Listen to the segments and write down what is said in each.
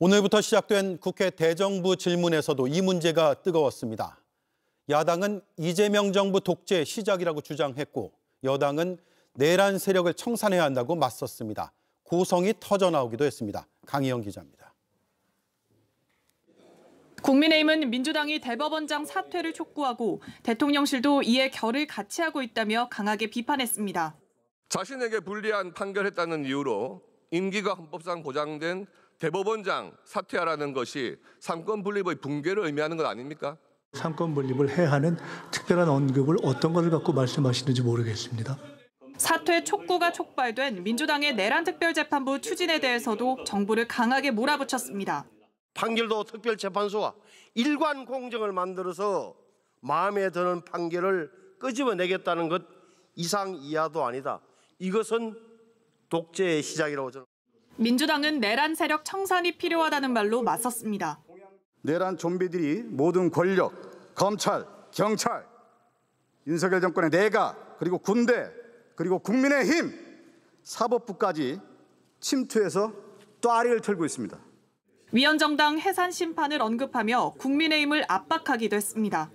오늘부터 시작된 국회 대정부 질문에서도 이 문제가 뜨거웠습니다. 야당은 이재명 정부 독재 시작이라고 주장했고 여당은 내란 세력을 청산해야 한다고 맞섰습니다. 고성이 터져나오기도 했습니다. 강희영 기자입니다. 국민의힘은 민주당이 대법원장 사퇴를 촉구하고 대통령실도 이에 결을 같이 하고 있다며 강하게 비판했습니다. 자신에게 불리한 판결했다는 이유로 임기가 헌법상 보장된 대법원장 사퇴하라는 것이 삼권 분립의 붕괴를 의미하는 것 아닙니까? 삼권 분립을 해야 하는 특별한 언급을 어떤 것을 갖고 말씀하시는지 모르겠습니다. 사퇴 촉구가 촉발된 민주당의 내란특별재판부 추진에 대해서도 정부를 강하게 몰아붙였습니다. 판결도 특별재판소와 일관 공정을 만들어서 마음에 드는 판결을 끄집어내겠다는 것 이상 이하도 아니다. 이것은 독재의 시작이라고 저는. 민주당은 내란 세력 청산이 필요하다는 말로 맞섰습니다. 내란 좀비들이 모든 권력, 검찰, 경찰, 윤석열 정권의 내각, 그리고 군대, 그리고 국민의힘, 사법부까지 침투해서 또아리를 털고 있습니다. 위헌정당 해산 심판을 언급하며 국민의힘을 압박하기도 했습니다.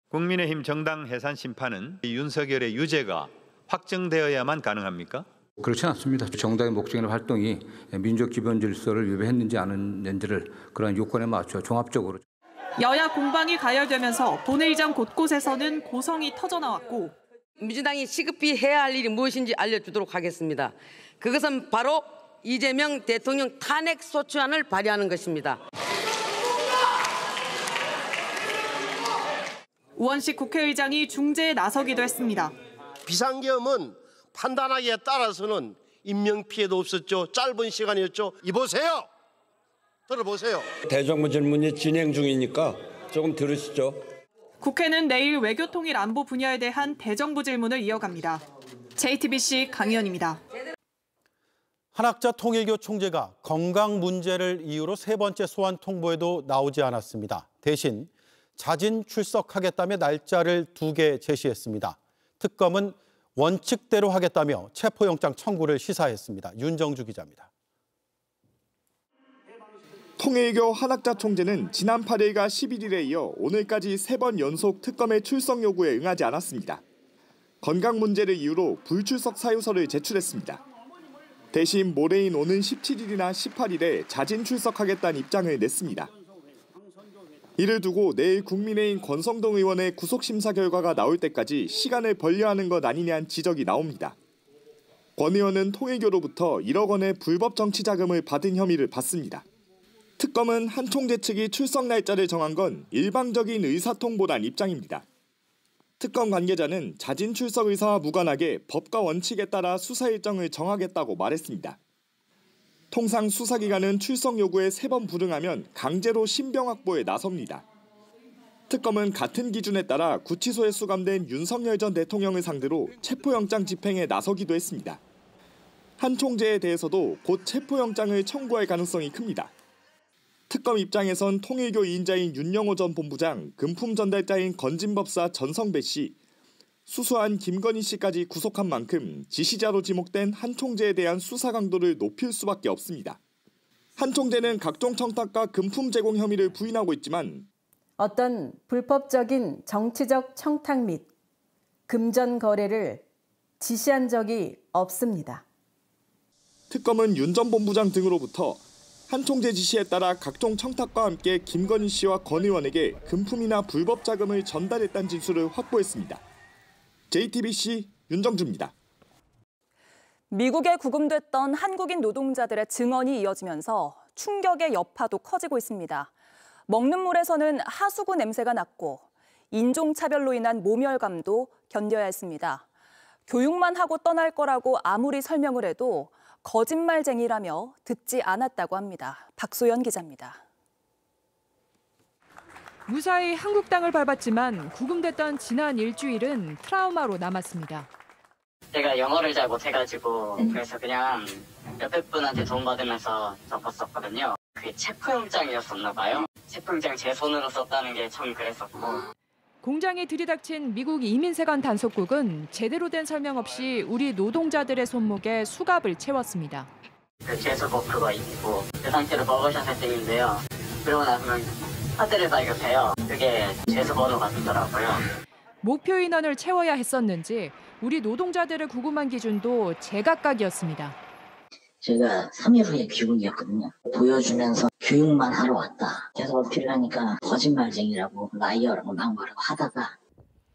국민의힘 정당 해산 심판은 윤석열의 유죄가 확정되어야만 가능합니까? 그렇지 않습니다. 정당의 목적이나 활동이 민족 기본 질서를 위배했는지 아닌지를 그런 요건에 맞춰 종합적으로. 여야 공방이 가열되면서 본회의장 곳곳에서는 고성이 터져나왔고 민주당이 시급히 해야 할 일이 무엇인지 알려주도록 하겠습니다. 그것은 바로 이재명 대통령 탄핵 소추안을 발의하는 것입니다. 우원식 국회의장이 중재에 나서기도 했습니다. 비상계엄은 판단하기에 따라서는 인명피해도 없었죠. 짧은 시간이었죠. 이보세요. 들어보세요. 대정부 질문이 진행 중이니까 조금 들으시죠. 국회는 내일 외교통일 안보 분야에 대한 대정부 질문을 이어갑니다. JTBC 강희연입니다. 한학자 통일교 총재가 건강 문제를 이유로 세 번째 소환 통보에도 나오지 않았습니다. 대신 자진 출석하겠다며 날짜를 2개 제시했습니다. 특검은 원칙대로 하겠다며 체포영장 청구를 시사했습니다. 윤정주 기자입니다. 통일교 한학자 총재는 지난 8일과 11일에 이어 오늘까지 3번 연속 특검의 출석 요구에 응하지 않았습니다. 건강 문제를 이유로 불출석 사유서를 제출했습니다. 대신 모레인 오는 17일이나 18일에 자진 출석하겠다는 입장을 냈습니다. 이를 두고 내일 국민의힘 권성동 의원의 구속심사 결과가 나올 때까지 시간을 벌려하는 것 아니냐는 지적이 나옵니다. 권 의원은 통일교로부터 1억 원의 불법 정치 자금을 받은 혐의를 받습니다. 특검은 한 총재 측이 출석 날짜를 정한 건 일방적인 의사통보란 입장입니다. 특검 관계자는 자진 출석 의사와 무관하게 법과 원칙에 따라 수사 일정을 정하겠다고 말했습니다. 통상 수사기관은 출석 요구에 3번 불응하면 강제로 신병 확보에 나섭니다. 특검은 같은 기준에 따라 구치소에 수감된 윤석열 전 대통령을 상대로 체포영장 집행에 나서기도 했습니다. 한 총재에 대해서도 곧 체포영장을 청구할 가능성이 큽니다. 특검 입장에선 통일교 2인자인 윤영호 전 본부장, 금품 전달자인 건진법사 전성배 씨, 수수한 김건희 씨까지 구속한 만큼 지시자로 지목된 한 총재에 대한 수사 강도를 높일 수밖에 없습니다. 한 총재는 각종 청탁과 금품 제공 혐의를 부인하고 있지만 어떤 불법적인 정치적 청탁 및 금전 거래를 지시한 적이 없습니다. 특검은 윤 전 본부장 등으로부터 한 총재 지시에 따라 각종 청탁과 함께 김건희 씨와 권 의원에게 금품이나 불법 자금을 전달했다는 진술을 확보했습니다. JTBC 윤정주입니다. 미국에 구금됐던 한국인 노동자들의 증언이 이어지면서 충격의 여파도 커지고 있습니다. 먹는 물에서는 하수구 냄새가 났고 인종차별로 인한 모멸감도 견뎌야 했습니다. 교육만 하고 떠날 거라고 아무리 설명을 해도 거짓말쟁이라며 듣지 않았다고 합니다. 박소연 기자입니다. 무사히 한국 땅을 밟았지만 구금됐던 지난 일주일은 트라우마로 남았습니다. 제가 영어를 잘 못해가지고 그래서 그냥 몇백 분한테 돈 받으면서 접었었거든요. 그게 체포영장이었었나 봐요. 체포영장 제 손으로 썼다는 게 참 그랬었고. 공장에 들이닥친 미국 이민세관 단속국은 제대로 된 설명 없이 우리 노동자들의 손목에 수갑을 채웠습니다. 그 죄수복 그거 입고 그 상태로 머그샷 세팅인데요. 그러고 나서는 카드를 발급해요. 그게 죄수 번호 같더라고요. 목표 인원을 채워야 했었는지 우리 노동자들을 구금한 기준도 제각각이었습니다. 제가 3일 후에 귀국이었거든요. 보여주면서 교육만 하러 왔다. 계속 어필을 하니까 거짓말쟁이라고 라이어라고 막 말하고 하다가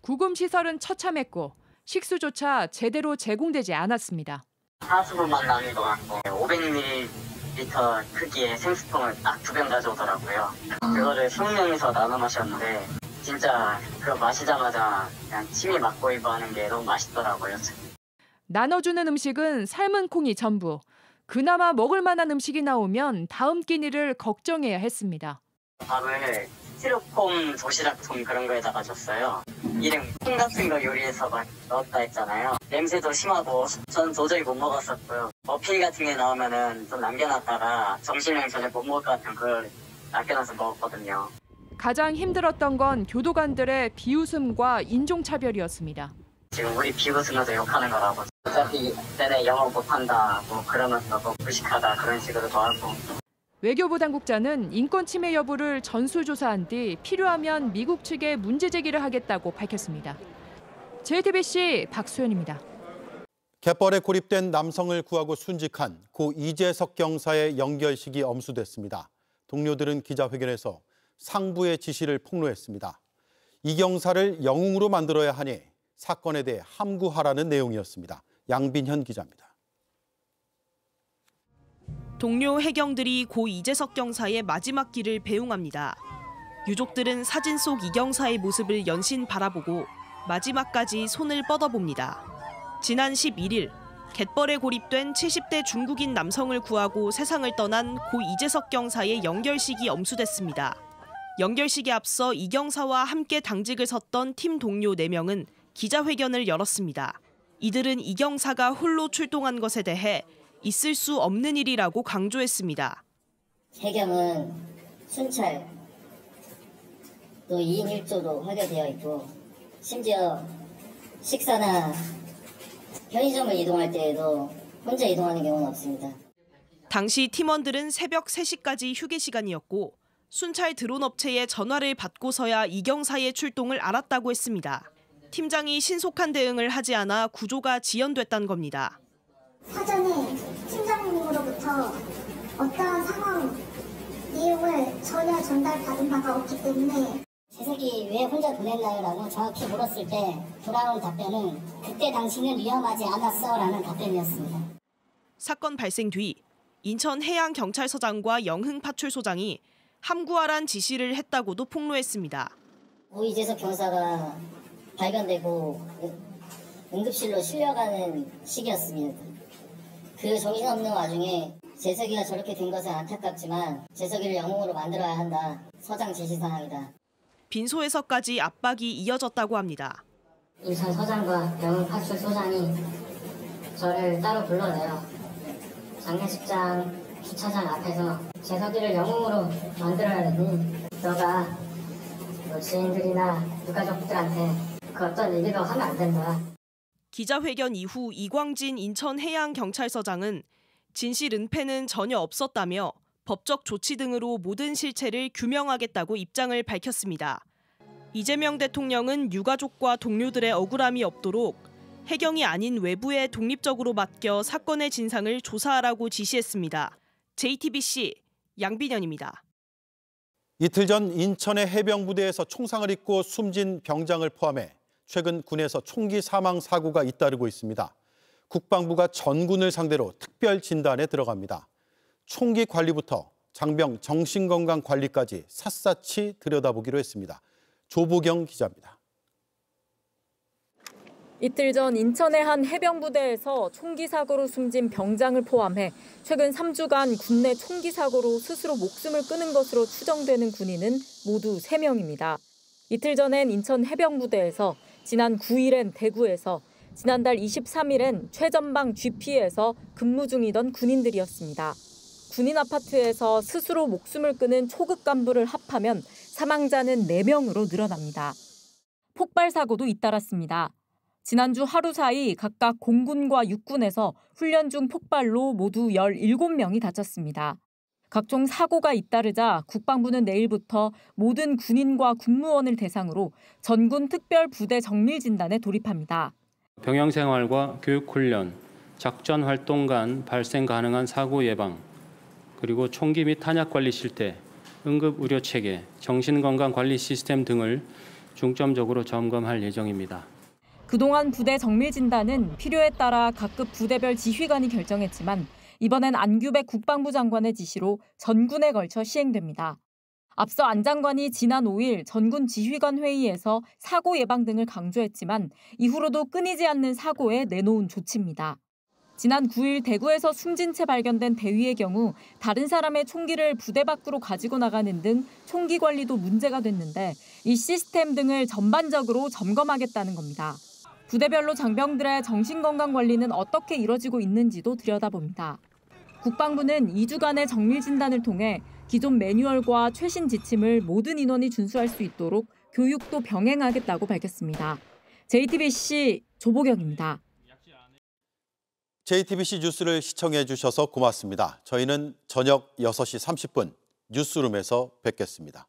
구금 시설은 처참했고 식수조차 제대로 제공되지 않았습니다. 하수구만 나는 것 같고 500ml 크기의 생수통을 딱 2병 가져오더라고요. 그거를 20명이서 나눠 마셨는데 진짜 그거 마시자마자 그냥 침이 막 고이고 하는 게 너무 맛있더라고요. 나눠주는 음식은 삶은 콩이 전부. 그나마 먹을 만한 음식이 나오면 다음 끼니를 걱정해야 했습니다. 밥을 스티로폼 도시락통 그런 거에다가 줬어요. 이름 콩 같은 거 요리해서 막 넣었다 했잖아요. 냄새도 심하고 전 도저히 못 먹었었고요. 머핀 같은 게 나오면은 좀 남겨놨다가 점심이랑 저녁 못 먹을 것 같으면 그걸 남겨놔서 먹었거든요. 가장 힘들었던 건 교도관들의 비웃음과 인종차별이었습니다. 지금 우리 비웃으면서 욕하는 거라고. 어차피 내내 영어 못한다 뭐 그러면서 뭐 무식하다 그런 식으로 더 하고. 외교부 당국자는 인권 침해 여부를 전수조사한 뒤 필요하면 미국 측에 문제 제기를 하겠다고 밝혔습니다. JTBC 박소연입니다. 갯벌에 고립된 남성을 구하고 순직한 고 이재석 경사의 연결식이 엄수됐습니다. 동료들은 기자회견에서 상부의 지시를 폭로했습니다. 이 경사를 영웅으로 만들어야 하니 사건에 대해 함구하라는 내용이었습니다. 양빈현 기자입니다. 동료 해경들이 고 이재석 경사의 마지막 길을 배웅합니다. 유족들은 사진 속 이 경사의 모습을 연신 바라보고 마지막까지 손을 뻗어봅니다. 지난 11일 갯벌에 고립된 70대 중국인 남성을 구하고 세상을 떠난 고 이재석 경사의 연결식이 엄수됐습니다. 연결식에 앞서 이 경사와 함께 당직을 섰던 팀 동료 4명은 기자회견을 열었습니다. 이들은 이 경사가 홀로 출동한 것에 대해 있을 수 없는 일이라고 강조했습니다. 해경은 순찰, 또 2인 1조도 하게 되어 있고 심지어 식사나 편의점을 이동할 때에도 혼자 이동하는 경우는 없습니다. 당시 팀원들은 새벽 3시까지 휴게 시간이었고 순찰 드론 업체의 전화를 받고서야 이 경사의 출동을 알았다고 했습니다. 팀장이 신속한 대응을 하지 않아 구조가 지연됐다는 겁니다. 사전에 팀장님으로부터 어떠한 상황, 내용을 전혀 전달받은 바가 없기 때문에 재석이 왜 혼자 보냈나요? 라고 정확히 물었을 때 돌아온 답변은 그때 당신은 위험하지 않았어 라는 답변이었습니다. 사건 발생 뒤 인천해양경찰서장과 영흥파출소장이 함구하란 지시를 했다고도 폭로했습니다. 고 이재석 경사가 발견되고 응급실로 실려가는 시기였습니다. 그 정신없는 와중에 재석이가 저렇게 된 것은 안타깝지만 재석이를 영웅으로 만들어야 한다. 서장 지시사항이다. 빈소에서까지 압박이 이어졌다고 합니다. 인천 서장과 영흥파출소장이 저를 따로 불러내요. 장례식장 주차장 앞에서 재석이를 영웅으로 만들어야 되니 너가 너 지인들이나 유가족들한테 그 어떤 얘기도 하면 안 된다. 기자회견 이후 이광진 인천해양경찰서장은 진실 은폐는 전혀 없었다며 법적 조치 등으로 모든 실체를 규명하겠다고 입장을 밝혔습니다. 이재명 대통령은 유가족과 동료들의 억울함이 없도록 해경이 아닌 외부에 독립적으로 맡겨 사건의 진상을 조사하라고 지시했습니다. JTBC 양빈현입니다. 이틀 전 인천의 해병부대에서 총상을 입고 숨진 병장을 포함해 최근 군에서 총기 사망 사고가 잇따르고 있습니다. 국방부가 전군을 상대로 특별 진단에 들어갑니다. 총기 관리부터 장병 정신건강 관리까지 샅샅이 들여다보기로 했습니다. 조보경 기자입니다. 이틀 전 인천의 한 해병부대에서 총기 사고로 숨진 병장을 포함해 최근 3주간 국내 총기 사고로 스스로 목숨을 끊은 것으로 추정되는 군인은 모두 3명입니다. 이틀 전엔 인천 해병부대에서, 지난 9일엔 대구에서, 지난달 23일엔 최전방 GP에서 근무 중이던 군인들이었습니다. 군인 아파트에서 스스로 목숨을 끊은 초급 간부를 합하면 사망자는 4명으로 늘어납니다. 폭발 사고도 잇따랐습니다. 지난주 하루 사이 각각 공군과 육군에서 훈련 중 폭발로 모두 17명이 다쳤습니다. 각종 사고가 잇따르자 국방부는 내일부터 모든 군인과 군무원을 대상으로 전군 특별부대 정밀 진단에 돌입합니다. 병영 생활과 교육 훈련, 작전 활동 간 발생 가능한 사고 예방, 그리고 총기 및 탄약 관리 실태, 응급 의료 체계, 정신건강 관리 시스템 등을 중점적으로 점검할 예정입니다. 그동안 부대 정밀 진단은 필요에 따라 각급 부대별 지휘관이 결정했지만 이번엔 안규백 국방부 장관의 지시로 전군에 걸쳐 시행됩니다. 앞서 안 장관이 지난 5일 전군 지휘관 회의에서 사고 예방 등을 강조했지만 이후로도 끊이지 않는 사고에 내놓은 조치입니다. 지난 9일 대구에서 숨진 채 발견된 대위의 경우 다른 사람의 총기를 부대 밖으로 가지고 나가는 등 총기 관리도 문제가 됐는데 이 시스템 등을 전반적으로 점검하겠다는 겁니다. 부대별로 장병들의 정신건강 관리는 어떻게 이뤄지고 있는지도 들여다봅니다. 국방부는 2주간의 정밀 진단을 통해 기존 매뉴얼과 최신 지침을 모든 인원이 준수할 수 있도록 교육도 병행하겠다고 밝혔습니다. JTBC 조보경입니다. JTBC 뉴스를 시청해 주셔서 고맙습니다. 저희는 저녁 6시 30분 뉴스룸에서 뵙겠습니다.